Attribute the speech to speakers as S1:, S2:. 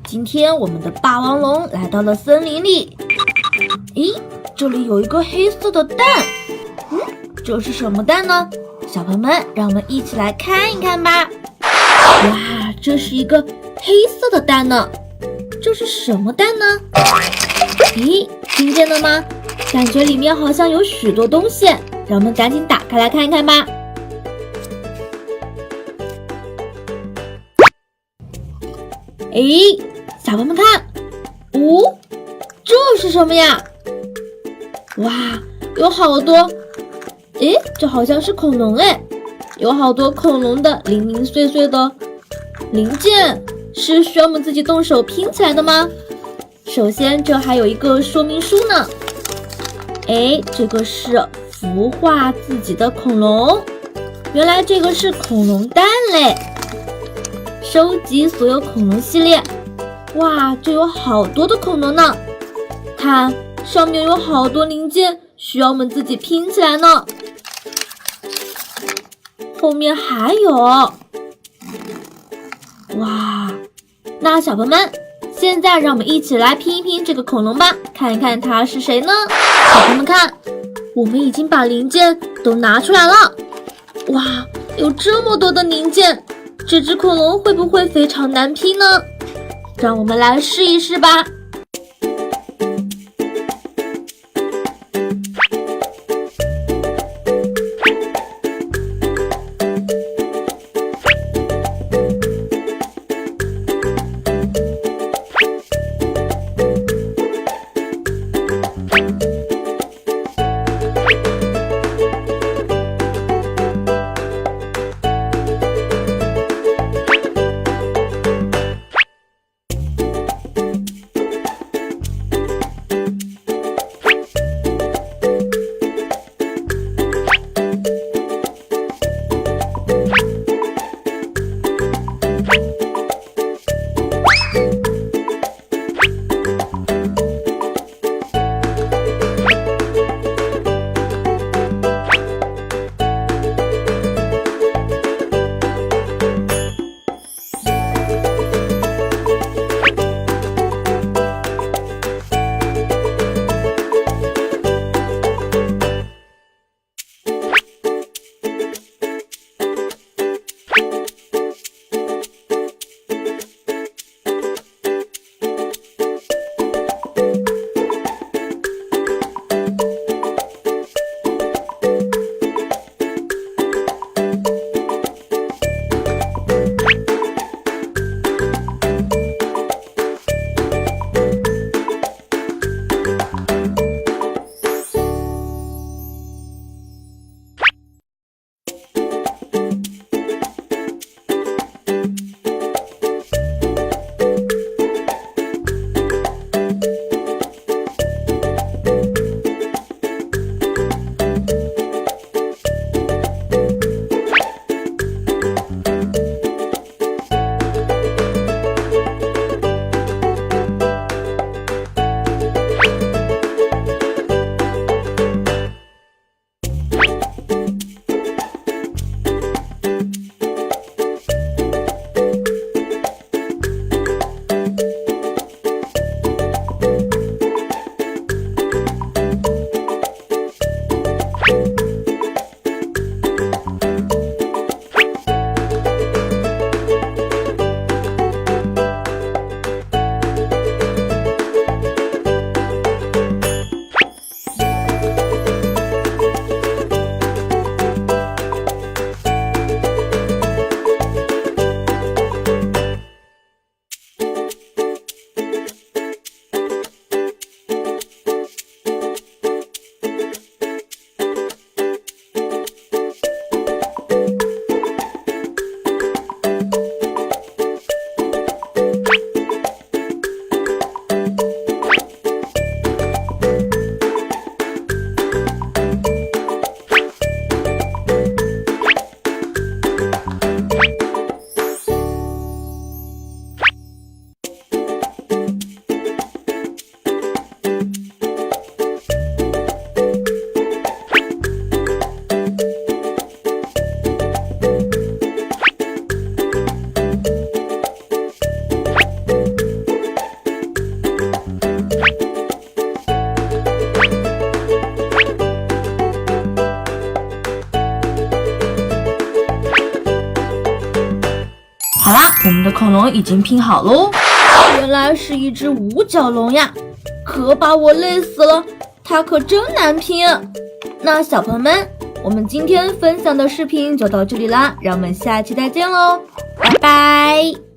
S1: 今天我们的霸王龙来到了森林里。咦，这里有一个黑色的蛋。这是什么蛋呢？小朋友们，让我们一起来看一看吧。哇，这是一个黑色的蛋呢。这是什么蛋呢？咦，听见了吗？感觉里面好像有许多东西，让我们赶紧打开来看一看吧。诶，小朋友们看，哦，这是什么呀？哇，有好多，诶，这好像是恐龙诶，有好多恐龙的零零碎碎的零件，是需要我们自己动手拼起来的吗？首先，这还有一个说明书呢。诶，这个是孵化自己的恐龙，原来这个是恐龙蛋嘞。收集所有恐龙系列，哇，这有好多的恐龙呢！看，上面有好多零件，需要我们自己拼起来呢。后面还有，哇！那小朋友们，现在让我们一起来拼一拼这个恐龙吧，看一看它是谁呢？小朋友们看，我们已经把零件都拿出来了。哇，有这么多的零件！这只恐龙会不会非常难拼呢？让我们来试一试吧。好啦，我们的恐龙已经拼好喽。原来是一只五角龙呀，可把我累死了，它可真难拼。那小朋友们，我们今天分享的视频就到这里啦，让我们下期再见喽，拜拜。